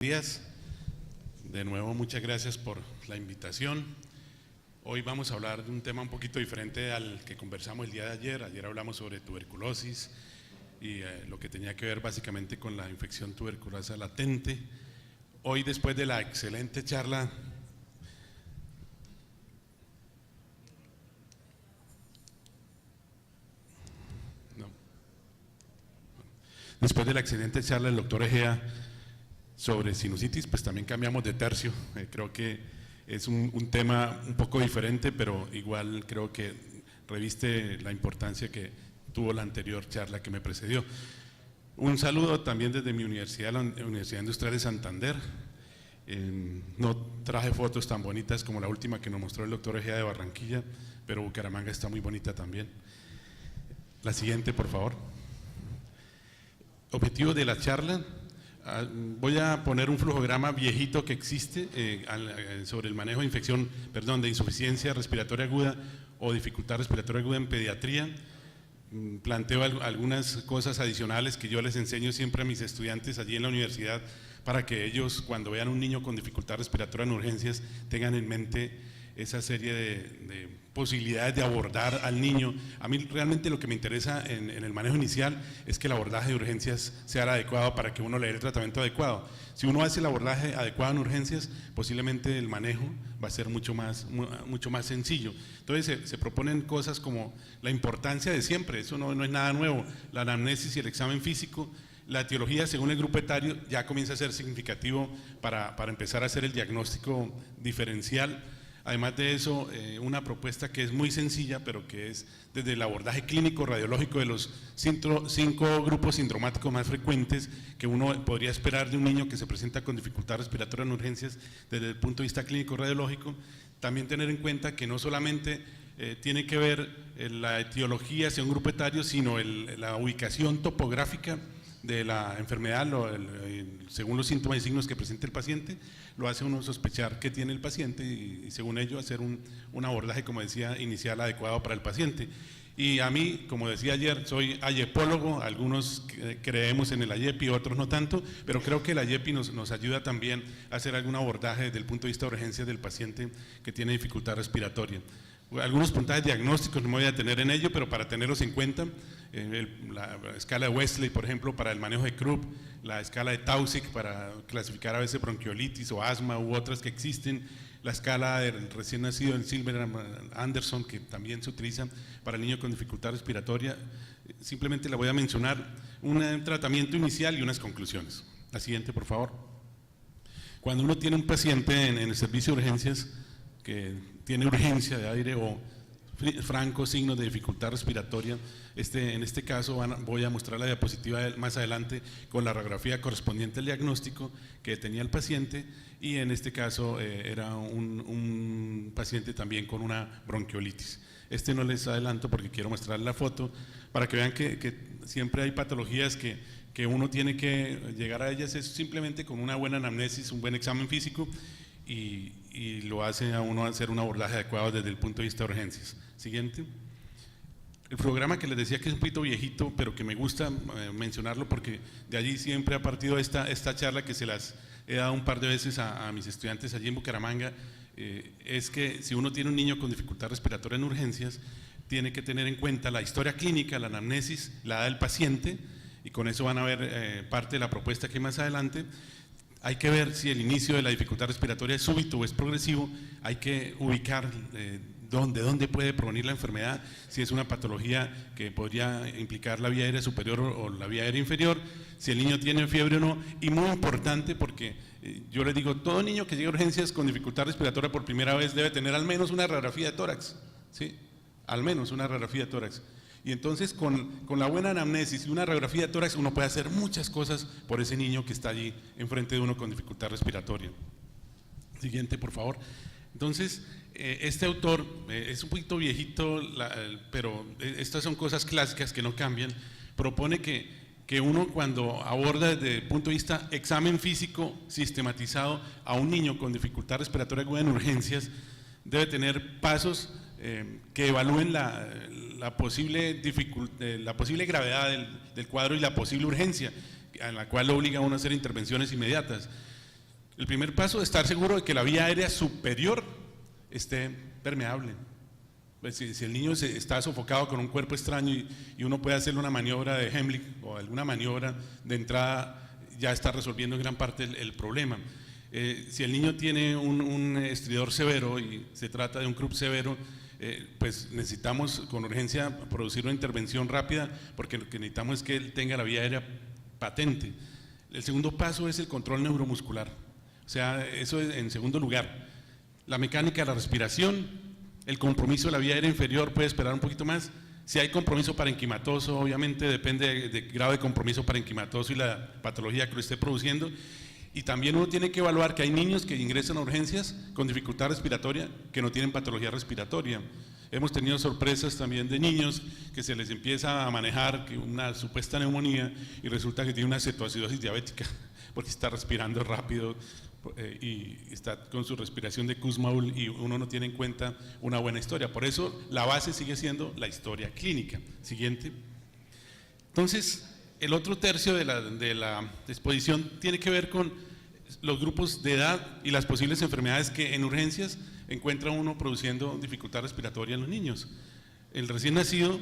Días. De nuevo, muchas gracias por la invitación. Hoy vamos a hablar de un tema un poquito diferente al que conversamos el día de ayer. Ayer hablamos sobre tuberculosis y lo que tenía que ver básicamente con la infección tuberculosa latente. Hoy, después de la excelente charla del doctor Egea sobre sinusitis, pues también cambiamos de tercio. Creo que es un tema un poco diferente, pero igual creo que reviste la importancia que tuvo la anterior charla que me precedió. Un saludo también desde mi universidad, la Universidad Industrial de Santander. No traje fotos tan bonitas como la última que nos mostró el doctor Egea de Barranquilla, pero Bucaramanga está muy bonita también. La siguiente, por favor. Objetivo de la charla. Voy a poner un flujograma viejito que existe sobre el manejo de insuficiencia respiratoria aguda o dificultad respiratoria aguda en pediatría. Planteo algunas cosas adicionales que yo les enseño siempre a mis estudiantes allí en la universidad para que ellos, cuando vean un niño con dificultad respiratoria en urgencias, tengan en mente esa serie de posibilidades de abordar al niño. A mí realmente lo que me interesa en el manejo inicial es que el abordaje de urgencias sea el adecuado para que uno le dé el tratamiento adecuado. Si uno hace el abordaje adecuado en urgencias, posiblemente el manejo va a ser mucho más sencillo. Entonces se proponen cosas como la importancia de siempre, eso no es nada nuevo, la anamnesis y el examen físico. La etiología según el grupo etario ya comienza a ser significativo para empezar a hacer el diagnóstico diferencial. Además de eso, una propuesta que es muy sencilla, pero que es desde el abordaje clínico radiológico de los 5 grupos sindromáticos más frecuentes que uno podría esperar de un niño que se presenta con dificultad respiratoria en urgencias desde el punto de vista clínico radiológico. También tener en cuenta que no solamente tiene que ver la etiología según grupo etario, sino la ubicación topográfica de la enfermedad, según los síntomas y signos que presenta el paciente, lo hace uno sospechar que tiene el paciente y según ello hacer un abordaje, como decía, inicial adecuado para el paciente. Y a mí, como decía ayer, soy ayepólogo, algunos creemos en el AYEPI, otros no tanto, pero creo que el AYEPI nos ayuda también a hacer algún abordaje desde el punto de vista de urgencias del paciente que tiene dificultad respiratoria. Algunos puntajes diagnósticos, no me voy a detener en ello, pero para tenerlos en cuenta, la escala de Wesley, por ejemplo, para el manejo de Krupp, la escala de Taussig para clasificar a veces bronquiolitis o asma u otras que existen, la escala del recién nacido en Silver-Anderson, que también se utiliza para el niño con dificultad respiratoria. Simplemente le voy a mencionar un tratamiento inicial y unas conclusiones. La siguiente, por favor. Cuando uno tiene un paciente en el servicio de urgencias que tiene urgencia de aire o francos signos de dificultad respiratoria, en este caso voy a mostrar la diapositiva más adelante con la radiografía correspondiente al diagnóstico que tenía el paciente, y en este caso era un paciente también con una bronquiolitis. No les adelanto porque quiero mostrar la foto para que vean que siempre hay patologías que uno tiene que llegar a ellas, es simplemente con una buena anamnesis, un buen examen físico, y lo hace a uno hacer un abordaje adecuado desde el punto de vista de urgencias. Siguiente. El programa que les decía que es un poquito viejito, pero que me gusta mencionarlo porque de allí siempre ha partido esta charla que se las he dado un par de veces a mis estudiantes allí en Bucaramanga, es que si uno tiene un niño con dificultad respiratoria en urgencias, tiene que tener en cuenta la historia clínica, la anamnesis, la edad del paciente, y con eso van a ver parte de la propuesta que hay más adelante. Hay que ver si el inicio de la dificultad respiratoria es súbito o es progresivo, hay que ubicar dónde puede provenir la enfermedad, si es una patología que podría implicar la vía aérea superior o la vía aérea inferior, si el niño tiene fiebre o no, y muy importante porque yo les digo, todo niño que llega a urgencias con dificultad respiratoria por primera vez debe tener al menos una radiografía de tórax, ¿sí? Al menos una radiografía de tórax. Y entonces con la buena anamnesis y una radiografía de tórax uno puede hacer muchas cosas por ese niño que está allí enfrente de uno con dificultad respiratoria. Siguiente, por favor. Entonces, este autor es un poquito viejito, pero estas son cosas clásicas que no cambian. Propone que uno, cuando aborda desde el punto de vista examen físico sistematizado a un niño con dificultad respiratoria aguda en urgencias, debe tener pasos que evalúen la posible gravedad del cuadro y la posible urgencia, a la cual obliga a uno a hacer intervenciones inmediatas. El primer paso es estar seguro de que la vía aérea superior esté permeable. Pues si el niño está sofocado con un cuerpo extraño y uno puede hacerle una maniobra de Heimlich o alguna maniobra de entrada, ya está resolviendo en gran parte el problema. Si el niño tiene un estridor severo y se trata de un Krupp severo, pues necesitamos con urgencia producir una intervención rápida, porque lo que necesitamos es que él tenga la vía aérea patente. El segundo paso es el control neuromuscular, o sea, eso es en segundo lugar. La mecánica de la respiración, el compromiso de la vía aérea inferior puede esperar un poquito más. Si hay compromiso parenquimatoso, obviamente depende del grado de compromiso parenquimatoso y la patología que lo esté produciendo. Y también uno tiene que evaluar que hay niños que ingresan a urgencias con dificultad respiratoria que no tienen patología respiratoria. Hemos tenido sorpresas también de niños que se les empieza a manejar una supuesta neumonía y resulta que tiene una cetoacidosis diabética porque está respirando rápido y está con su respiración de Kussmaul y uno no tiene en cuenta una buena historia. Por eso la base sigue siendo la historia clínica. Siguiente. Entonces, el otro tercio de la exposición tiene que ver con los grupos de edad y las posibles enfermedades que en urgencias encuentra uno produciendo dificultad respiratoria en los niños. El recién nacido,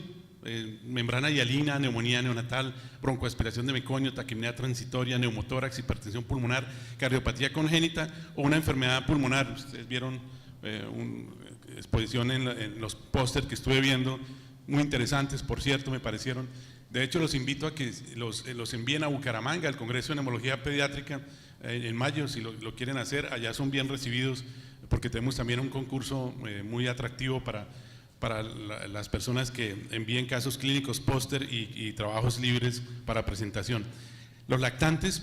membrana hialina, neumonía neonatal, broncoaspiración de meconio, taquipnea transitoria, neumotórax, hipertensión pulmonar, cardiopatía congénita o una enfermedad pulmonar. Ustedes vieron una exposición en los pósters que estuve viendo, muy interesantes, por cierto, me parecieron. De hecho, los invito a que los envíen a Bucaramanga, al Congreso de Neumología Pediátrica, en mayo, si lo quieren hacer. Allá son bien recibidos, porque tenemos también un concurso muy atractivo para las personas que envíen casos clínicos, póster y trabajos libres para presentación. Los lactantes,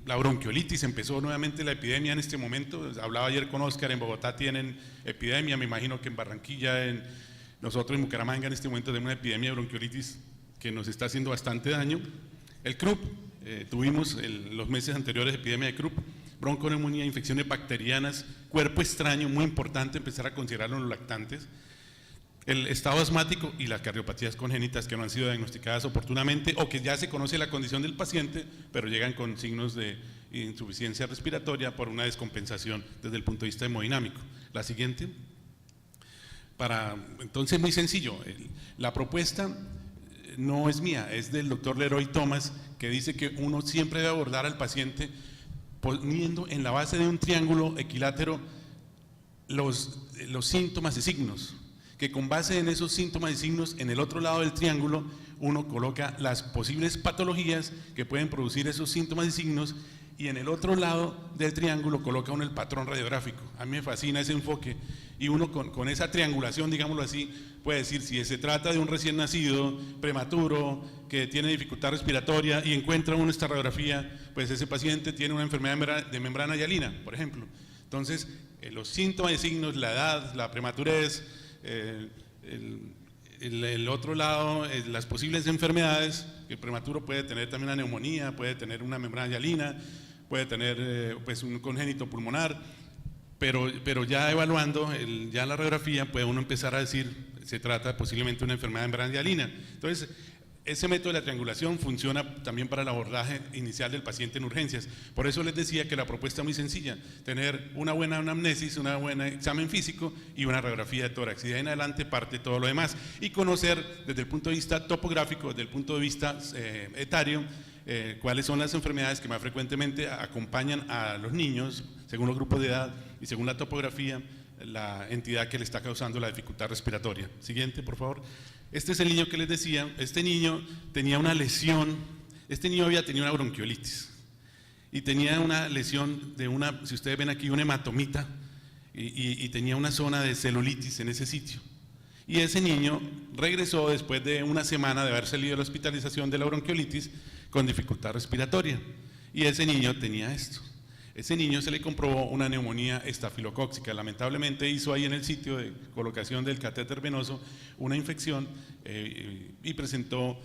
la bronquiolitis, empezó nuevamente la epidemia en este momento. Hablaba ayer con Oscar, en Bogotá tienen epidemia, me imagino que en Barranquilla, nosotros en Bucaramanga en este momento tenemos una epidemia de bronquiolitis que nos está haciendo bastante daño. El Krupp, tuvimos los meses anteriores epidemia de Krupp, bronconeumonía, infecciones bacterianas, cuerpo extraño, muy importante empezar a considerarlo en los lactantes. El estado asmático y las cardiopatías congénitas que no han sido diagnosticadas oportunamente o que ya se conoce la condición del paciente, pero llegan con signos de insuficiencia respiratoria por una descompensación desde el punto de vista hemodinámico. La siguiente. Entonces, muy sencillo, la propuesta no es mía, es del doctor Leroy Thomas, que dice que uno siempre debe abordar al paciente poniendo en la base de un triángulo equilátero los síntomas y signos, que con base en esos síntomas y signos, en el otro lado del triángulo, uno coloca las posibles patologías que pueden producir esos síntomas y signos, y en el otro lado del triángulo coloca uno el patrón radiográfico. A mí me fascina ese enfoque, y uno con esa triangulación, digámoslo así, puede decir si se trata de un recién nacido, prematuro, que tiene dificultad respiratoria y encuentra uno esta radiografía, pues ese paciente tiene una enfermedad de membrana hialina, por ejemplo. Entonces, los síntomas y signos, la edad, la prematurez, el otro lado, las posibles enfermedades, el prematuro puede tener también una neumonía, puede tener una membrana hialina, puede tener pues un congénito pulmonar, pero ya evaluando ya la radiografía puede uno empezar a decir se trata posiblemente de una enfermedad de membrana hialina. Entonces, ese método de la triangulación funciona también para el abordaje inicial del paciente en urgencias. Por eso les decía que la propuesta es muy sencilla: tener una buena anamnesis, un buen examen físico y una radiografía de tórax. Y de ahí en adelante parte todo lo demás. Y conocer desde el punto de vista topográfico, desde el punto de vista etario, cuáles son las enfermedades que más frecuentemente acompañan a los niños, según los grupos de edad y según la topografía, la entidad que le está causando la dificultad respiratoria. Siguiente, por favor. Este es el niño que les decía. Este niño tenía una lesión, este niño había tenido una bronquiolitis y tenía una lesión de si ustedes ven aquí, una hematomita y tenía una zona de celulitis en ese sitio. Y ese niño regresó después de una semana de haber salido de la hospitalización de la bronquiolitis con dificultad respiratoria. Y ese niño tenía esto. Ese niño se le comprobó una neumonía estafilocóxica. Lamentablemente hizo ahí en el sitio de colocación del catéter venoso una infección y presentó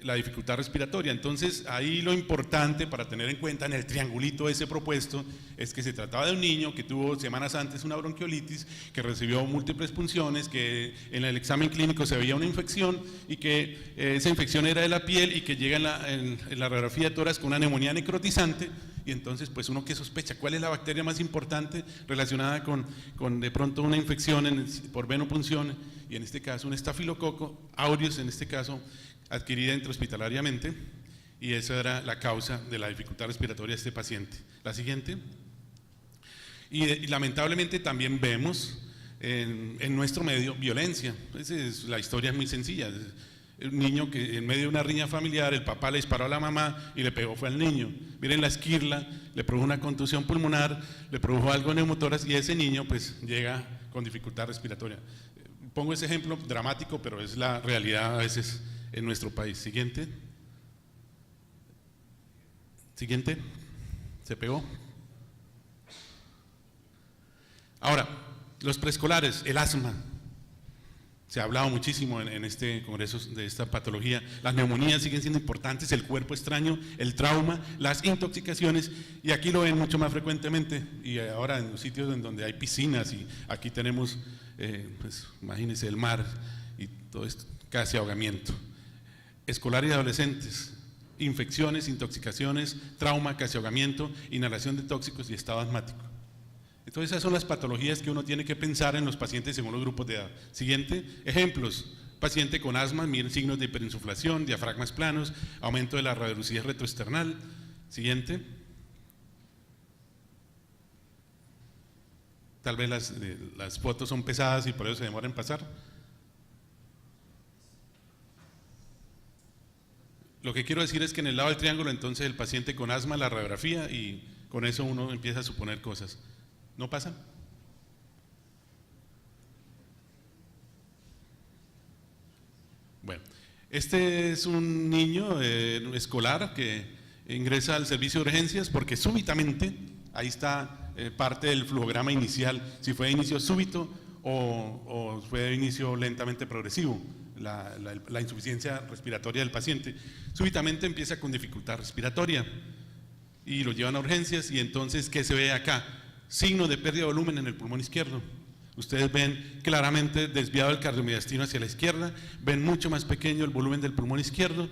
la dificultad respiratoria. Entonces, ahí lo importante para tener en cuenta en el triangulito ese propuesto es que se trataba de un niño que tuvo semanas antes una bronquiolitis, que recibió múltiples punciones, que en el examen clínico se veía una infección y que esa infección era de la piel y que llega en la radiografía de tórax con una neumonía necrotizante y entonces pues uno que sospecha, ¿cuál es la bacteria más importante relacionada con de pronto una infección por venopunción? Y en este caso un estafilococo aureus, en este caso adquirida intrahospitalariamente, y esa era la causa de la dificultad respiratoria de este paciente. La siguiente. Y lamentablemente también vemos en nuestro medio violencia. La historia es muy sencilla. Un niño que en medio de una riña familiar, el papá le disparó a la mamá y le pegó fue al niño. Miren la esquirla, le produjo una contusión pulmonar, le produjo algo neumotórax y ese niño pues llega con dificultad respiratoria. Pongo ese ejemplo dramático, pero es la realidad a veces en nuestro país. Siguiente. Siguiente. Se pegó. Ahora, los preescolares, el asma. Se ha hablado muchísimo en este congreso de esta patología. Las neumonías siguen siendo importantes, el cuerpo extraño, el trauma, las intoxicaciones, y aquí lo ven mucho más frecuentemente, y ahora en los sitios en donde hay piscinas, y aquí tenemos, pues imagínense el mar, y todo esto, casi ahogamiento. Escolar y adolescentes, infecciones, intoxicaciones, trauma, casi ahogamiento, inhalación de tóxicos y estado asmático. Entonces esas son las patologías que uno tiene que pensar en los pacientes según los grupos de edad. Siguiente, ejemplos. Paciente con asma, miren signos de hiperinsuflación, diafragmas planos, aumento de la radiolucidez retroesternal. Siguiente. Tal vez las fotos son pesadas y por eso se demoran en pasar. Lo que quiero decir es que en el lado del triángulo entonces el paciente con asma, la radiografía, y con eso uno empieza a suponer cosas. ¿No pasa? Bueno, este es un niño escolar que ingresa al servicio de urgencias porque súbitamente, ahí está parte del flujograma inicial, si fue de inicio súbito o fue de inicio lentamente progresivo, la insuficiencia respiratoria del paciente. Súbitamente empieza con dificultad respiratoria y lo llevan a urgencias, y entonces, ¿qué se ve acá? Signo de pérdida de volumen en el pulmón izquierdo. Ustedes ven claramente desviado el cardiomediastino hacia la izquierda, ven mucho más pequeño el volumen del pulmón izquierdo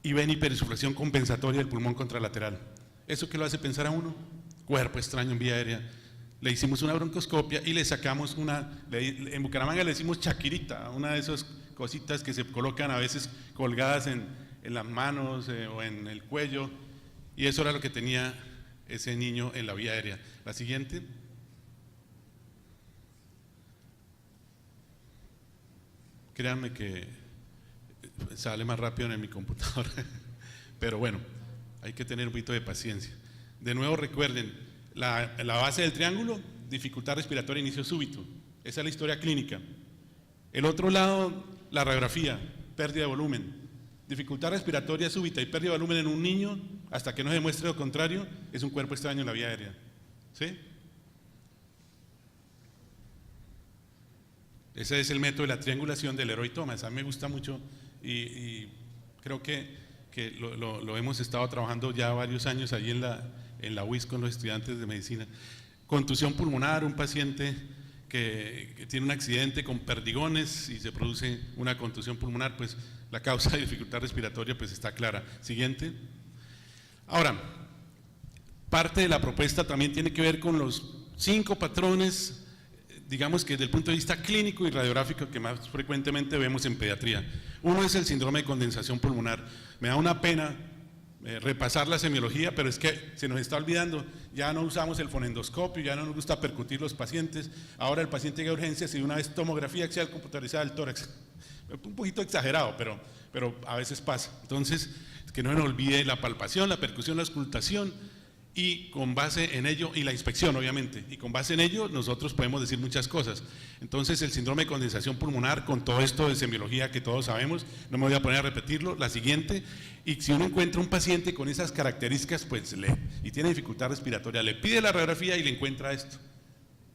y ven hiperinsuflación compensatoria del pulmón contralateral. ¿Eso qué lo hace pensar a uno? Cuerpo extraño en vía aérea. Le hicimos una broncoscopia y le sacamos en Bucaramanga le decimos chaquirita, una de esas cositas que se colocan a veces colgadas en las manos o en el cuello, y eso era lo que tenía ese niño en la vía aérea. La siguiente. Créanme que sale más rápido en mi computador, pero bueno, hay que tener un poquito de paciencia. De nuevo recuerden, la base del triángulo, dificultad respiratoria, inicio súbito. Esa es la historia clínica. El otro lado, la radiografía, pérdida de volumen. Dificultad respiratoria súbita y pérdida de volumen en un niño, hasta que no se demuestre lo contrario, es un cuerpo extraño en la vía aérea. ¿Sí? Ese es el método de la triangulación del Leroy Thomas. A mí me gusta mucho y creo que lo hemos estado trabajando ya varios años allí en la UIS con los estudiantes de medicina. Contusión pulmonar, un paciente que tiene un accidente con perdigones y se produce una contusión pulmonar, pues la causa de dificultad respiratoria pues está clara. Siguiente. Ahora, parte de la propuesta también tiene que ver con los 5 patrones, digamos que desde el punto de vista clínico y radiográfico que más frecuentemente vemos en pediatría. Uno es el síndrome de condensación pulmonar. Me da una pena repasar la semiología, pero es que se nos está olvidando, ya no usamos el fonendoscopio, ya no nos gusta percutir los pacientes, ahora el paciente llega a urgencias y de una vez tomografía axial computarizada del tórax. Un poquito exagerado, pero a veces pasa. Entonces, que no se nos olvide la palpación, la percusión, la auscultación, y con base en ello, y la inspección obviamente, y con base en ello nosotros podemos decir muchas cosas. Entonces el síndrome de condensación pulmonar, con todo esto de semiología que todos sabemos, no me voy a poner a repetirlo. La siguiente, y si uno encuentra un paciente con esas características, pues y tiene dificultad respiratoria, le pide la radiografía y le encuentra esto.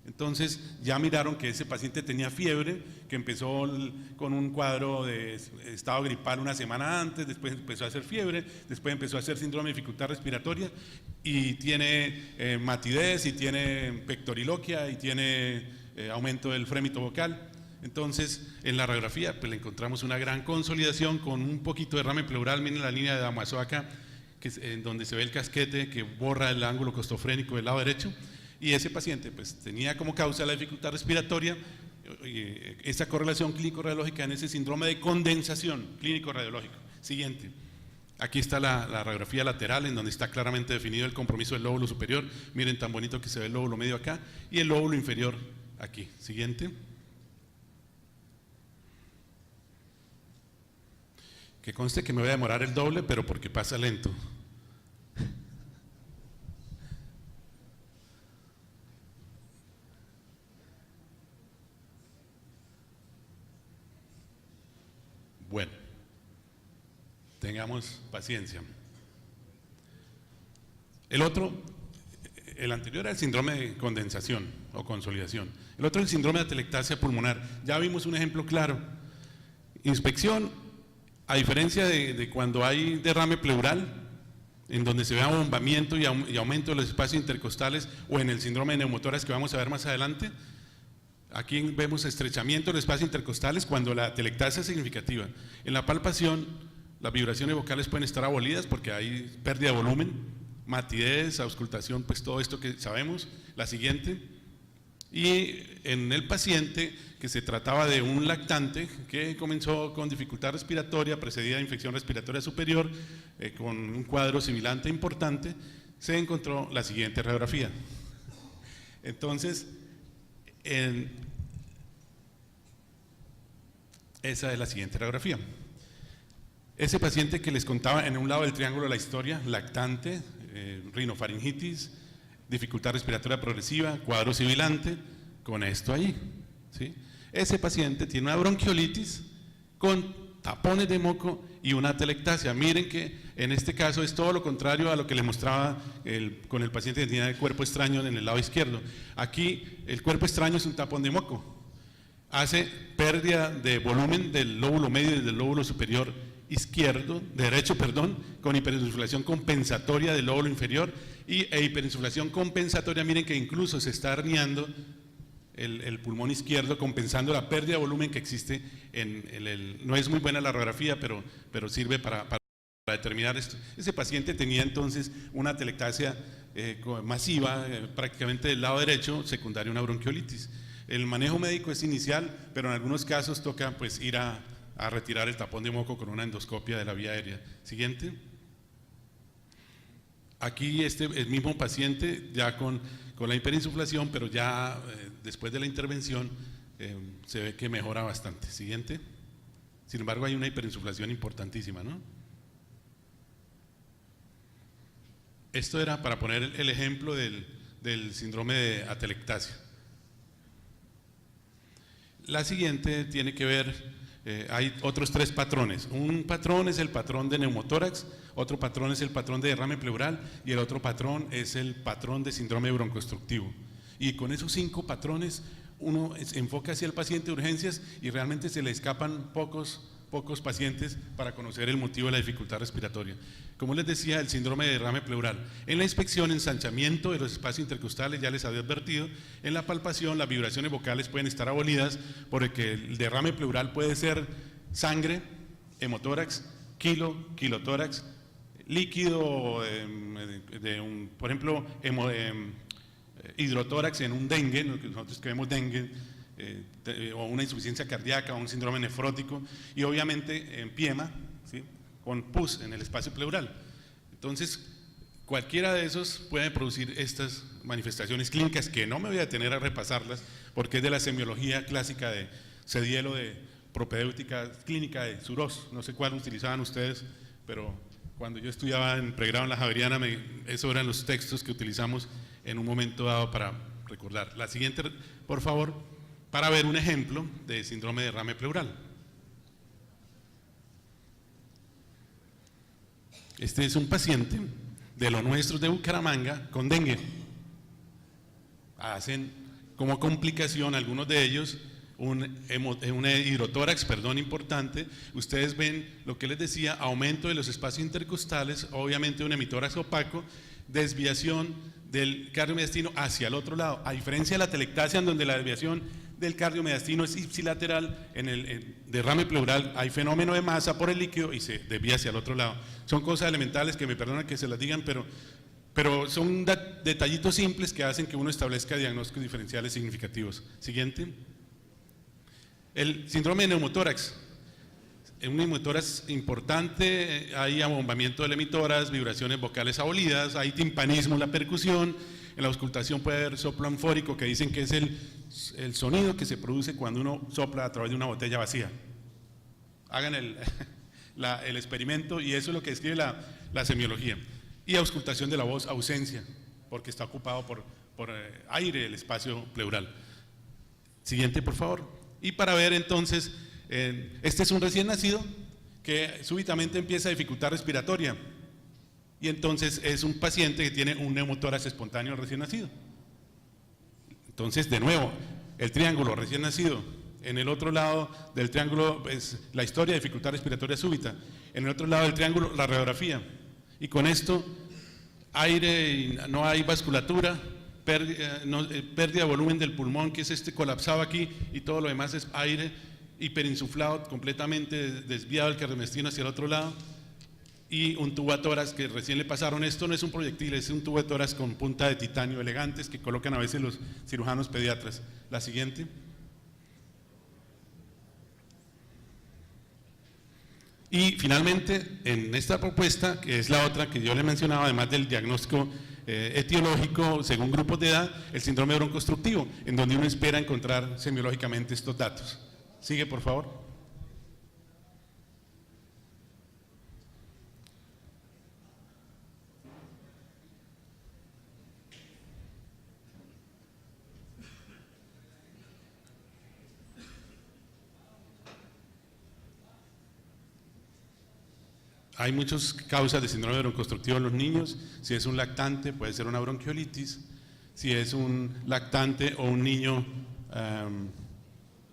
Entonces ya miraron que ese paciente tenía fiebre, que empezó con un cuadro de estado gripal una semana antes, después empezó a hacer fiebre, después empezó a hacer síndrome de dificultad respiratoria y tiene matidez y tiene pectoriloquia y tiene aumento del frémito vocal. Entonces en la radiografía pues le encontramos una gran consolidación con un poquito de derrame pleural. Miren la línea de Damaso acá, en donde se ve el casquete que borra el ángulo costofrénico del lado derecho, y ese paciente pues tenía como causa la dificultad respiratoria, esa correlación clínico-radiológica en ese síndrome de condensación clínico-radiológico. Siguiente. Aquí está la radiografía lateral en donde está claramente definido el compromiso del lóbulo superior. Miren tan bonito que se ve el lóbulo medio acá y el lóbulo inferior aquí. Siguiente. Que conste que me voy a demorar el doble, pero porque pasa lento. Bueno, tengamos paciencia. El anterior era el síndrome de condensación o consolidación. El otro es el síndrome de atelectasia pulmonar. Ya vimos un ejemplo claro. Inspección, a diferencia de cuando hay derrame pleural, en donde se ve abombamiento y aumento de los espacios intercostales, o en el síndrome de neumotórax que vamos a ver más adelante, aquí vemos estrechamiento de los espacios intercostales cuando la atelectasia es significativa. En la palpación, las vibraciones vocales pueden estar abolidas porque hay pérdida de volumen, matidez, auscultación, pues todo esto que sabemos. La siguiente. Y en el paciente que se trataba de un lactante que comenzó con dificultad respiratoria precedida de infección respiratoria superior, con un cuadro sibilante importante, se encontró la siguiente radiografía. Entonces, esa es la siguiente radiografía. Ese paciente que les contaba en un lado del triángulo de la historia, lactante, rinofaringitis, dificultad respiratoria progresiva, cuadro sibilante, con esto ahí, ¿sí? Ese paciente tiene una bronquiolitis con tapones de moco y una atelectasia. Miren que en este caso es todo lo contrario a lo que les mostraba con el paciente que tenía el cuerpo extraño en el lado izquierdo. Aquí el cuerpo extraño es un tapón de moco, hace pérdida de volumen del lóbulo medio y del lóbulo superior derecho, con hiperinsuflación compensatoria del lóbulo inferior e hiperinsuflación compensatoria. Miren que incluso se está herniando el pulmón izquierdo, compensando la pérdida de volumen que existe no es muy buena la radiografía, pero sirve para determinar esto. Ese paciente tenía entonces una atelectasia masiva, prácticamente del lado derecho, secundaria a una bronquiolitis. El manejo médico es inicial, pero en algunos casos toca pues ir a retirar el tapón de moco con una endoscopia de la vía aérea. Siguiente. Aquí el mismo paciente ya con la hiperinsuflación, pero ya después de la intervención se ve que mejora bastante. Siguiente. Sin embargo, hay una hiperinsuflación importantísima, ¿no? Esto era para poner el ejemplo del síndrome de atelectasia. La siguiente tiene que ver, hay otros tres patrones. Un patrón es el patrón de neumotórax, otro patrón es el patrón de derrame pleural y el otro patrón es el patrón de síndrome broncoobstructivo. Y con esos 5 patrones uno enfoca hacia el paciente de urgencias y realmente se le escapan pocos pacientes para conocer el motivo de la dificultad respiratoria. Como les decía, el síndrome de derrame pleural. En la inspección, ensanchamiento de los espacios intercostales, ya les había advertido. En la palpación, las vibraciones vocales pueden estar abolidas porque el derrame pleural puede ser sangre, hemotórax, kilotórax, líquido por ejemplo, hidrotórax en un dengue, lo que nosotros creemos dengue, o una insuficiencia cardíaca o un síndrome nefrótico, y obviamente en piema, ¿sí?, con pus en el espacio pleural. Entonces, cualquiera de esos puede producir estas manifestaciones clínicas que no me voy a detener a repasarlas porque es de la semiología clásica de Sedielo, de propedéutica clínica de Suros, no sé cuál utilizaban ustedes, pero cuando yo estudiaba en pregrado en la Javeriana, esos eran los textos que utilizamos en un momento dado para recordar. La siguiente, por favor, para ver un ejemplo de síndrome de derrame pleural. Este es un paciente de los nuestros de Bucaramanga con dengue. Hacen como complicación algunos de ellos un hidrotórax, importante. Ustedes ven lo que les decía, aumento de los espacios intercostales, obviamente un hemitórax opaco, desviación del cardiomediastino hacia el otro lado, a diferencia de la telectasia, en donde la desviación del cardiomediastino es ipsilateral, en el derrame pleural hay fenómeno de masa por el líquido y se desvía hacia el otro lado. Son cosas elementales que me perdonan que se las digan, pero son detallitos simples que hacen que uno establezca diagnósticos diferenciales significativos. Siguiente. El síndrome de neumotórax. Un neumotórax importante, hay abombamiento del hemitórax, vibraciones vocales abolidas, hay timpanismo en la percusión, en la auscultación puede haber soplo anfórico, que dicen que es el sonido que se produce cuando uno sopla a través de una botella vacía. Hagan el experimento y eso es lo que describe la semiología. Y auscultación de la voz, ausencia, porque está ocupado por aire el espacio pleural. Siguiente, por favor. Y para ver entonces, este es un recién nacido que súbitamente empieza dificultad respiratoria y entonces es un paciente que tiene un neumotórax espontáneo recién nacido. Entonces, de nuevo, el triángulo recién nacido, en el otro lado del triángulo es la historia de dificultad respiratoria súbita, en el otro lado del triángulo la radiografía, y con esto aire, no hay vasculatura, pérdida de volumen del pulmón, que es colapsado aquí, y todo lo demás es aire hiperinsuflado, completamente desviado el cardiomediastino hacia el otro lado, y un tubo a tórax que recién le pasaron. Esto no es un proyectil, es un tubo de tórax con punta de titanio elegantes que colocan a veces los cirujanos pediatras. La siguiente. Y finalmente, en esta propuesta, que es la otra que yo le mencionaba, además del diagnóstico etiológico según grupos de edad, el síndrome broncoobstructivo, en donde uno espera encontrar semiológicamente estos datos. Sigue, por favor. Hay muchas causas de síndrome broncoobstructivo en los niños. Si es un lactante, puede ser una bronquiolitis. Si es un lactante o un niño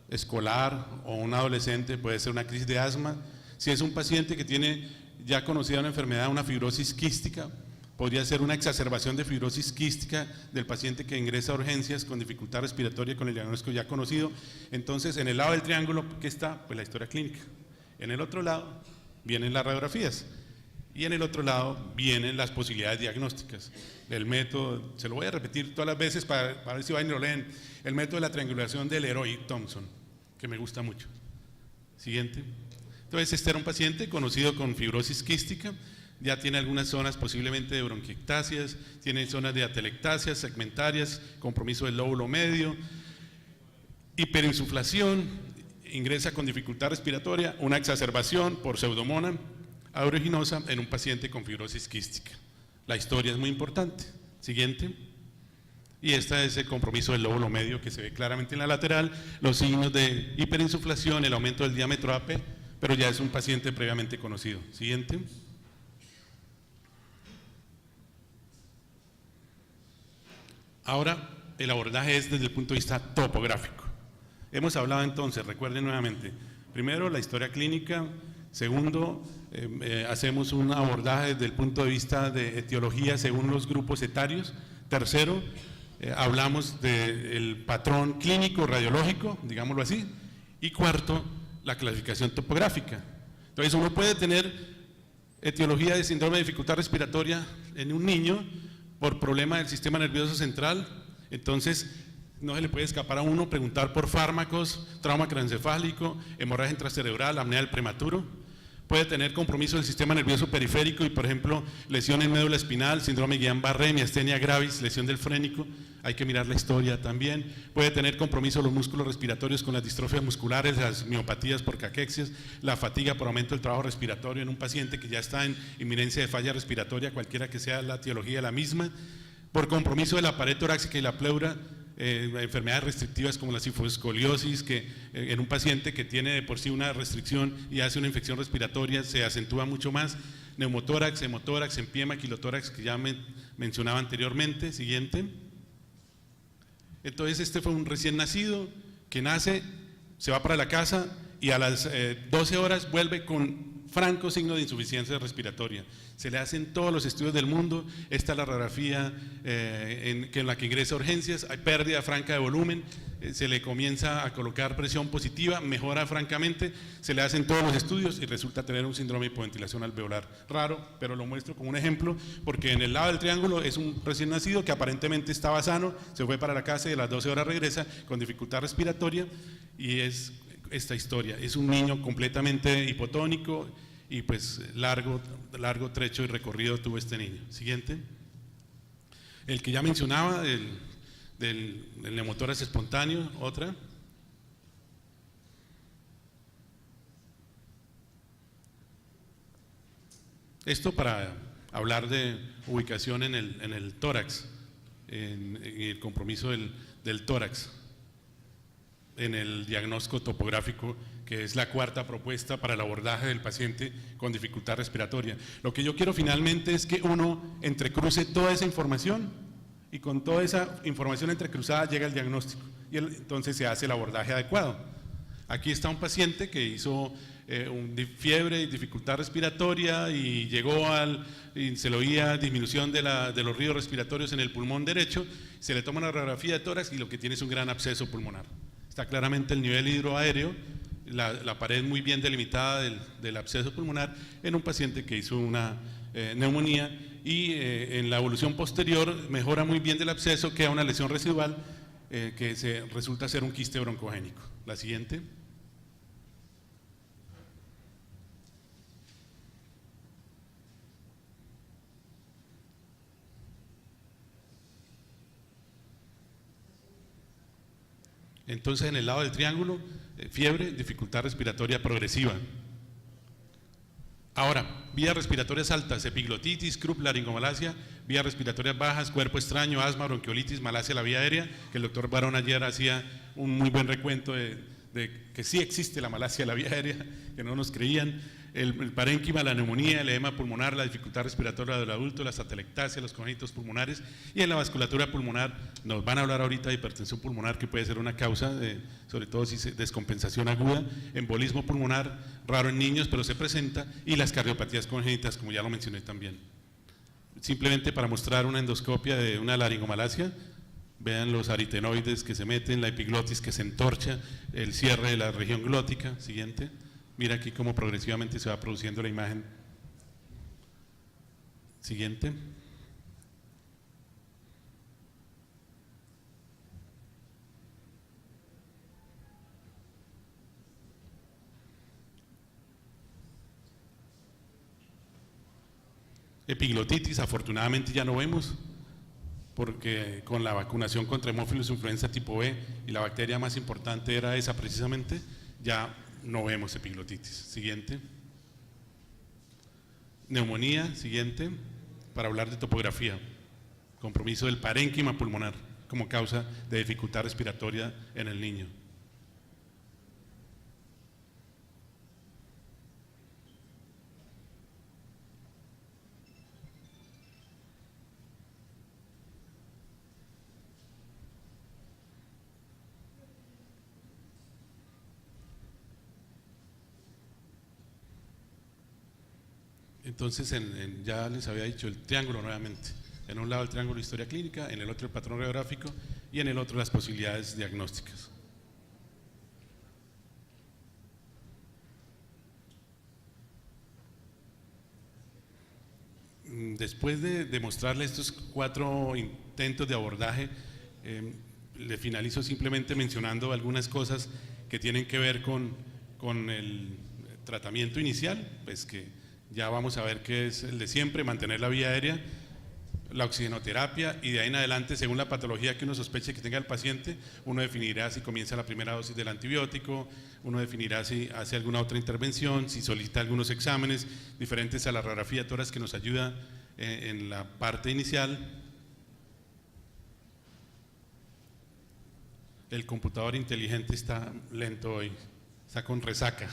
escolar o un adolescente, puede ser una crisis de asma. Si es un paciente que tiene ya conocida una enfermedad, una fibrosis quística, podría ser una exacerbación de fibrosis quística del paciente que ingresa a urgencias con dificultad respiratoria con el diagnóstico ya conocido. Entonces, en el lado del triángulo, ¿qué está? Pues la historia clínica. En el otro lado vienen las radiografías y en el otro lado vienen las posibilidades diagnósticas. El método, se lo voy a repetir todas las veces para ver si van y lo leen, el método de la triangulación del Leroy-Thompson, que me gusta mucho. Siguiente. Entonces, este era un paciente conocido con fibrosis quística, ya tiene algunas zonas posiblemente de bronquiectasias, tiene zonas de atelectasias, segmentarias, compromiso del lóbulo medio, hiperinsuflación, ingresa con dificultad respiratoria, una exacerbación por pseudomonas aeruginosa en un paciente con fibrosis quística. La historia es muy importante. Siguiente. Y este es el compromiso del lóbulo medio que se ve claramente en la lateral, los signos de hiperinsuflación, el aumento del diámetro AP, pero ya es un paciente previamente conocido. Siguiente. Ahora, el abordaje es desde el punto de vista topográfico. Hemos hablado entonces, recuerden nuevamente, primero la historia clínica, segundo, hacemos un abordaje desde el punto de vista de etiología según los grupos etarios, tercero, hablamos del patrón clínico, radiológico, digámoslo así, y cuarto, la clasificación topográfica. Entonces uno puede tener etiología de síndrome de dificultad respiratoria en un niño por problema del sistema nervioso central, entonces no se le puede escapar a uno preguntar por fármacos, trauma craneoencefálico, hemorragia intracerebral, apnea del prematuro. Puede tener compromiso del sistema nervioso periférico y, por ejemplo, lesión en médula espinal, síndrome Guillain-Barré, miastenia gravis, lesión del frénico. Hay que mirar la historia también. Puede tener compromiso los músculos respiratorios con las distrofias musculares, las miopatías por caquexias, la fatiga por aumento del trabajo respiratorio en un paciente que ya está en inminencia de falla respiratoria, cualquiera que sea la etiología de la misma. Por compromiso de la pared torácica y la pleura, enfermedades restrictivas como la sifoscoliosis, que en un paciente que tiene de por sí una restricción y hace una infección respiratoria se acentúa mucho más, neumotórax, hemotórax, empiema, quilotórax, que ya mencionaba anteriormente. Siguiente. Entonces este fue un recién nacido que nace, se va para la casa y a las 12 horas vuelve con franco signo de insuficiencia respiratoria. Se le hacen todos los estudios del mundo, esta es la radiografía en la que ingresa a urgencias, hay pérdida franca de volumen, se le comienza a colocar presión positiva, mejora francamente, se le hacen todos los estudios y resulta tener un síndrome de hipoventilación alveolar raro, pero lo muestro como un ejemplo porque en el lado del triángulo es un recién nacido que aparentemente estaba sano, se fue para la casa y a las 12 horas regresa con dificultad respiratoria y es esta historia, es un niño completamente hipotónico y pues largo trecho y recorrido tuvo este niño. Siguiente. El que ya mencionaba, del neumotórax espontáneo, otra. Esto para hablar de ubicación en el tórax, en el compromiso del tórax, en el diagnóstico topográfico, que es la cuarta propuesta para el abordaje del paciente con dificultad respiratoria. Lo que yo quiero finalmente es que uno entrecruce toda esa información y con toda esa información entrecruzada llega el diagnóstico y entonces se hace el abordaje adecuado. Aquí está un paciente que hizo fiebre y dificultad respiratoria y llegó y se le oía disminución de los ríos respiratorios en el pulmón derecho, se le toma una radiografía de tórax y lo que tiene es un gran absceso pulmonar. Está claramente el nivel hidroaéreo, la pared muy bien delimitada del absceso pulmonar en un paciente que hizo una neumonía y en la evolución posterior mejora muy bien del absceso, queda una lesión residual que resulta ser un quiste broncogénico. La siguiente. Entonces en el lado del triángulo, fiebre, dificultad respiratoria progresiva. Ahora, vías respiratorias altas, epiglotitis, Krupp, laringomalacia, vías respiratorias bajas, cuerpo extraño, asma, bronquiolitis, malacia, la vía aérea, que el doctor Barón ayer hacía un muy buen recuento de que sí existe la malacia, la vía aérea, que no nos creían, el parénquima, la neumonía, el edema pulmonar, la dificultad respiratoria del adulto, las atelectasias, los congénitos pulmonares, y en la vasculatura pulmonar nos van a hablar ahorita de hipertensión pulmonar, que puede ser una causa, sobre todo si es descompensación aguda, embolismo pulmonar, raro en niños, pero se presenta, y las cardiopatías congénitas, como ya lo mencioné también. Simplemente para mostrar una endoscopia de una laringomalacia, vean los aritenoides que se meten, la epiglotis que se entorcha, el cierre de la región glótica. Siguiente. Mira aquí cómo progresivamente se va produciendo la imagen. Siguiente. Epiglotitis, afortunadamente ya no vemos, porque con la vacunación contra hemófilos influenza tipo B y la bacteria más importante era esa precisamente, ya no vemos epiglotitis. Siguiente. Neumonía, siguiente, para hablar de topografía. Compromiso del parénquima pulmonar como causa de dificultad respiratoria en el niño. Entonces, ya les había dicho el triángulo nuevamente. En un lado el triángulo historia clínica, en el otro el patrón radiográfico y en el otro las posibilidades diagnósticas. Después de mostrarle estos 4 intentos de abordaje, le finalizo simplemente mencionando algunas cosas que tienen que ver con el tratamiento inicial, pues que ya vamos a ver qué es el de siempre, mantener la vía aérea, la oxigenoterapia y de ahí en adelante, según la patología que uno sospeche que tenga el paciente, uno definirá si comienza la primera dosis del antibiótico, uno definirá si hace alguna otra intervención, si solicita algunos exámenes diferentes a la radiografía tórax que nos ayuda en la parte inicial. El computador inteligente está lento hoy, está con resaca.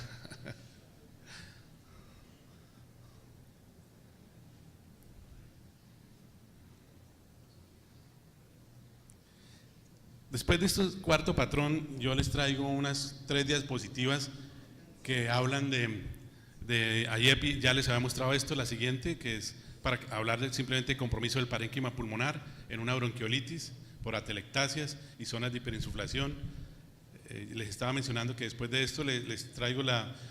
Después de este cuarto patrón, yo les traigo unas 3 diapositivas que hablan de IEPI ya les había mostrado esto, la siguiente, que es para hablar simplemente de compromiso del parénquima pulmonar en una bronquiolitis por atelectasias y zonas de hiperinsuflación. Les estaba mencionando que después de esto les traigo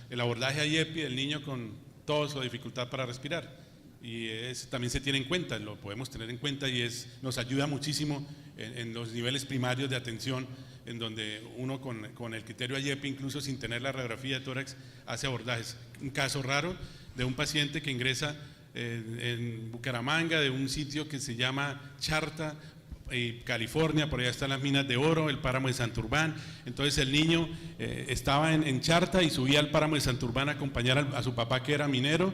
el abordaje IEPI del niño con tos o dificultad para respirar. Y también se tiene en cuenta, lo podemos tener en cuenta y nos ayuda muchísimo en los niveles primarios de atención, en donde uno con el criterio IEPI, incluso sin tener la radiografía de tórax, hace abordajes. Un caso raro de un paciente que ingresa en Bucaramanga, de un sitio que se llama Charta, California, por allá están las minas de oro, el páramo de Santurbán. Entonces el niño estaba en Charta y subía al páramo de Santurbán a acompañar a su papá, que era minero,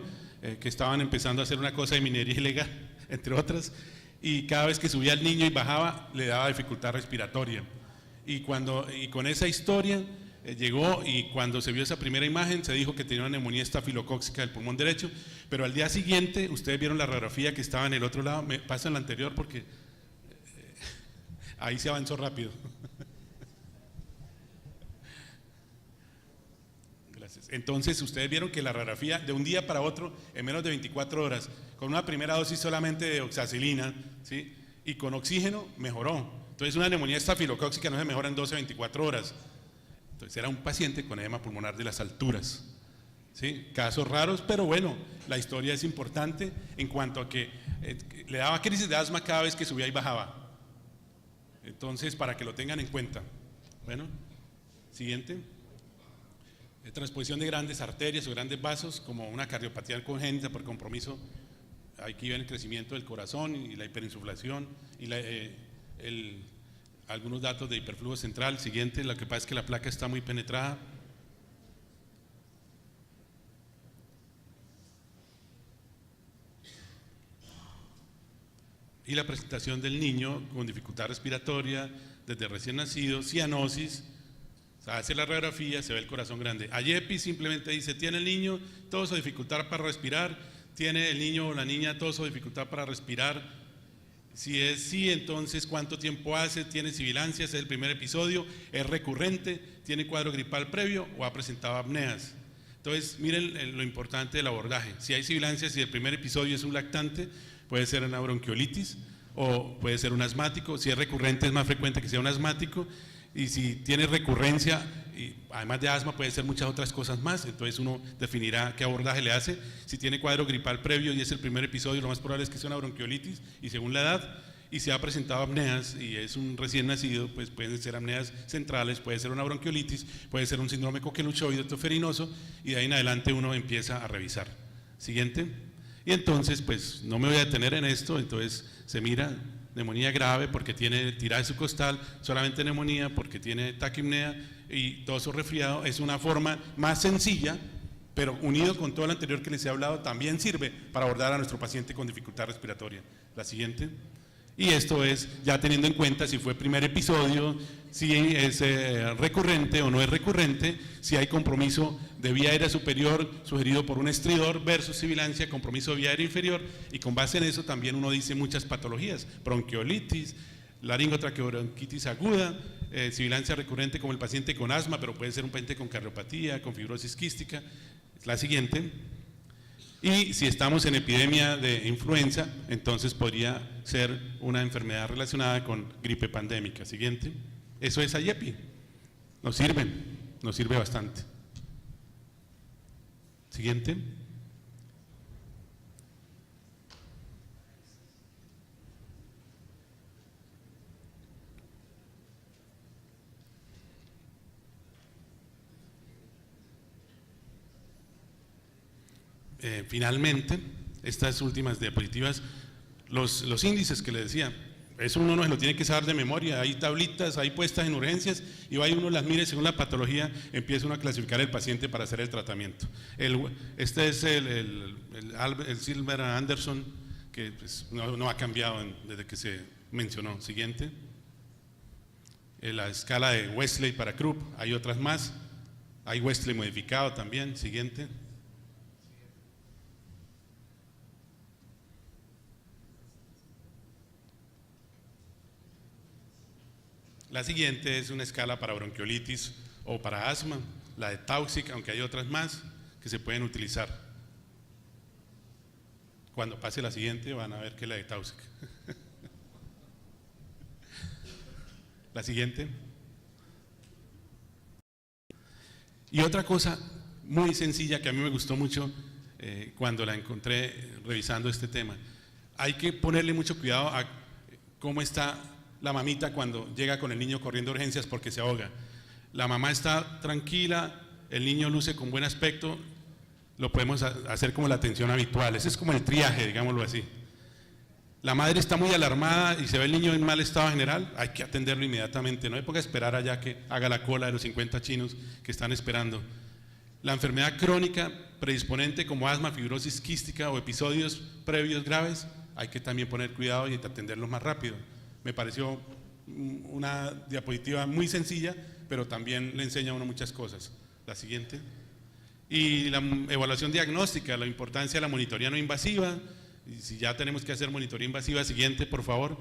que estaban empezando a hacer una cosa de minería ilegal, entre otras, y cada vez que subía el niño y bajaba le daba dificultad respiratoria. Y con esa historia llegó, y cuando se vio esa primera imagen se dijo que tenía una neumonía estafilocóxica del pulmón derecho, pero al día siguiente, ustedes vieron la radiografía que estaba en el otro lado, me pasan la anterior porque ahí se avanzó rápido. Gracias. Entonces ustedes vieron que la radiografía de un día para otro, en menos de 24 horas, con una primera dosis solamente de oxacilina, ¿sí?, y con oxígeno, mejoró. Entonces una neumonía estafilocóxica no se mejora en 12 a 24 horas. Entonces era un paciente con edema pulmonar de las alturas. ¿Sí? Casos raros, pero bueno, la historia es importante en cuanto a que le daba crisis de asma cada vez que subía y bajaba. Entonces, para que lo tengan en cuenta. Bueno, siguiente. Transposición de grandes arterias o grandes vasos, como una cardiopatía congénita por compromiso. Aquí ven el crecimiento del corazón y la hiperinsuflación y algunos datos de hiperflujo central. Siguiente, lo que pasa es que la placa está muy penetrada. Y la presentación del niño con dificultad respiratoria desde recién nacido, cianosis, o sea, hace la radiografía, se ve el corazón grande. IEPI simplemente dice, tiene el niño tos o dificultad para respirar, tiene el niño o la niña tos o dificultad para respirar. Si es sí, entonces ¿cuánto tiempo hace? ¿Tiene sibilancias? ¿Es el primer episodio? ¿Es recurrente? ¿Tiene cuadro gripal previo o ha presentado apneas? Entonces, miren lo importante del abordaje. Si hay sibilancias, si el primer episodio es un lactante, puede ser una bronquiolitis o puede ser un asmático. Si es recurrente, es más frecuente que sea un asmático. Y si tiene recurrencia, y además de asma, puede ser muchas otras cosas más. Entonces uno definirá qué abordaje le hace. Si tiene cuadro gripal previo y es el primer episodio, lo más probable es que sea una bronquiolitis, y según la edad. Y si ha presentado apneas y es un recién nacido, pues pueden ser apneas centrales, puede ser una bronquiolitis, puede ser un síndrome coqueluchoide toferinoso, y de ahí en adelante uno empieza a revisar. Siguiente. Y entonces, pues no me voy a detener en esto. Entonces se mira neumonía grave porque tiene tirada subcostal, solamente neumonía porque tiene taquipnea y tos o resfriado. Es una forma más sencilla, pero unido con todo lo anterior que les he hablado, también sirve para abordar a nuestro paciente con dificultad respiratoria. La siguiente. Y esto es ya teniendo en cuenta si fue primer episodio, si es recurrente o no es recurrente, si hay compromiso de vía aérea superior sugerido por un estridor versus sibilancia, compromiso de vía aérea inferior, y con base en eso también uno dice muchas patologías, bronquiolitis, laringotraqueobronquitis aguda, sibilancia recurrente como el paciente con asma, pero puede ser un paciente con cardiopatía, con fibrosis quística. La siguiente. Y si estamos en epidemia de influenza, entonces podría ser una enfermedad relacionada con gripe pandémica. Siguiente. Eso es IEPI. Nos sirve bastante. Siguiente. Finalmente, estas últimas diapositivas, los índices que les decía, eso uno no se lo tiene que saber de memoria. Hay tablitas ahí puestas en urgencias y va y uno las mire según la patología, empieza uno a clasificar el paciente para hacer el tratamiento. Este es el Silver Anderson, que pues, no ha cambiado desde que se mencionó. Siguiente. La escala de Wesley para Krupp, hay otras más. Hay Wesley modificado también. Siguiente. La siguiente es una escala para bronquiolitis o para asma, la de Taussig, aunque hay otras más. que se pueden utilizar. Cuando pase la siguiente van a ver que es la de Tausig. La siguiente. Y otra cosa muy sencilla que a mí me gustó mucho cuando la encontré revisando este tema, hay que ponerle mucho cuidado a cómo está la mamita cuando llega con el niño corriendo a urgencias porque se ahoga. La mamá está tranquila, el niño luce con buen aspecto, lo podemos hacer como la atención habitual, ese es como el triaje, digámoslo así. La madre está muy alarmada y se ve el niño en mal estado general, hay que atenderlo inmediatamente, no hay por qué esperar allá que haga la cola de los 50 chinos que están esperando. La enfermedad crónica predisponente como asma, fibrosis quística o episodios previos graves, hay que también poner cuidado y atenderlos más rápido. Me pareció una diapositiva muy sencilla, pero también le enseña a uno muchas cosas. La siguiente. Y la evaluación diagnóstica, la importancia de la monitoría no invasiva. Y si ya tenemos que hacer monitoría invasiva, siguiente, por favor,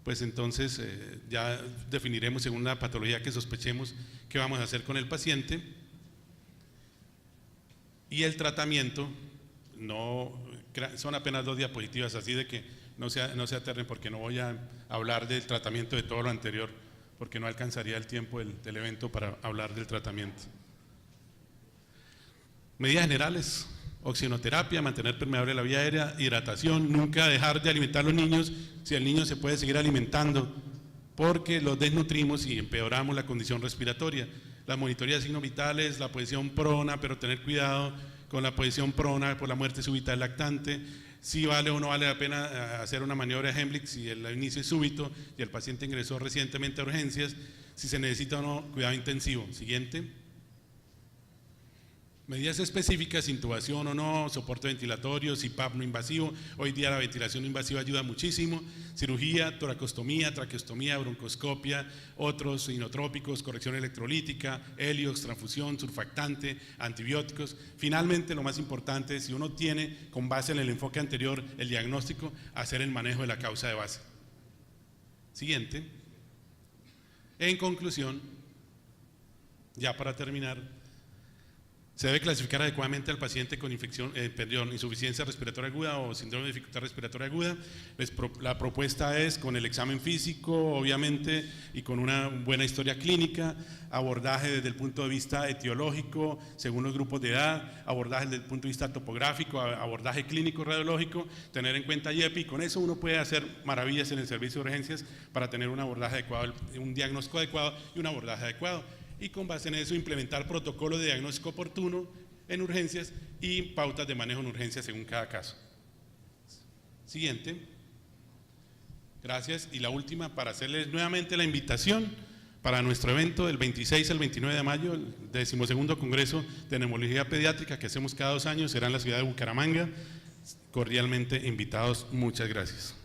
pues entonces ya definiremos según la patología que sospechemos qué vamos a hacer con el paciente. Y el tratamiento, son apenas 2 diapositivas, así de que no se aterren porque no voy a hablar del tratamiento de todo lo anterior, porque no alcanzaría el tiempo del evento para hablar del tratamiento. Medidas generales: oxigenoterapia, mantener permeable la vía aérea, hidratación, nunca dejar de alimentar a los niños si el niño se puede seguir alimentando, porque los desnutrimos y empeoramos la condición respiratoria. Las monitorías de signos vitales, la posición prona, pero tener cuidado con la posición prona por la muerte súbita del lactante, si vale o no vale la pena hacer una maniobra de Heimlich si el inicio es súbito y el paciente ingresó recientemente a urgencias, si se necesita o no cuidado intensivo. Siguiente. Medidas específicas: intubación o no, soporte ventilatorio, CPAP no invasivo. Hoy día la ventilación no invasiva ayuda muchísimo. Cirugía, toracostomía, traqueostomía, broncoscopia, otros inotrópicos, corrección electrolítica, heliox, transfusión, surfactante, antibióticos. Finalmente, lo más importante, si uno tiene, con base en el enfoque anterior, el diagnóstico, hacer el manejo de la causa de base. Siguiente. En conclusión, ya para terminar, se debe clasificar adecuadamente al paciente con insuficiencia respiratoria aguda o síndrome de dificultad respiratoria aguda. La propuesta es con el examen físico, obviamente, y con una buena historia clínica, abordaje desde el punto de vista etiológico, según los grupos de edad, abordaje desde el punto de vista topográfico, abordaje clínico radiológico, tener en cuenta IEPI. Con eso uno puede hacer maravillas en el servicio de urgencias para tener un abordaje adecuado, un diagnóstico adecuado y un abordaje adecuado. Y con base en eso implementar protocolos de diagnóstico oportuno en urgencias y pautas de manejo en urgencias según cada caso. Siguiente. Gracias. Y la última, para hacerles nuevamente la invitación para nuestro evento del 26 al 29 de mayo, el 12º Congreso de Neumología Pediátrica que hacemos cada 2 años, será en la ciudad de Bucaramanga. Cordialmente invitados. Muchas gracias.